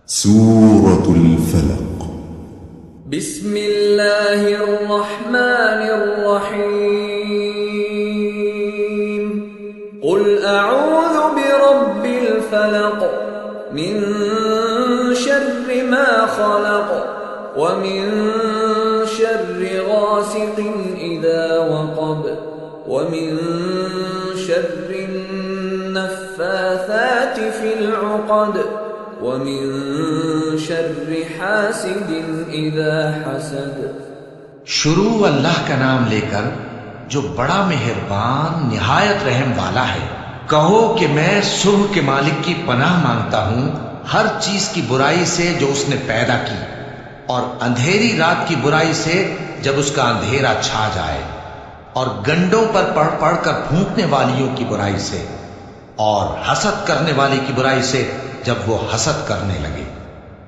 सूरतुल फलक। बिस्मिल्लाहिर्रहमानिर्रहीम। कुल अऊज़ु बिरब्बिल फलक मिन शर्रि मा खलक व मिन शर्रि गासिकिन इज़ा वक़ब व मिन शर्रि नफ़्फ़ाथाति फिल उक़द व मिन शर्रि हासिदिन इज़ा हसद। शुरू अल्लाह का नाम लेकर जो बड़ा मेहरबान निहायत रहम वाला है। कहो कि मैं सुबह के मालिक की पनाह मांगता हूं हर चीज की बुराई से जो उसने पैदा की, और अंधेरी रात की बुराई से जब उसका अंधेरा छा जाए, और गंडों पर पढ़ पढ़ कर फूंकने वालियों की बुराई से, और हसद करने वाले की बुराई से जब वो हसद करने लगे।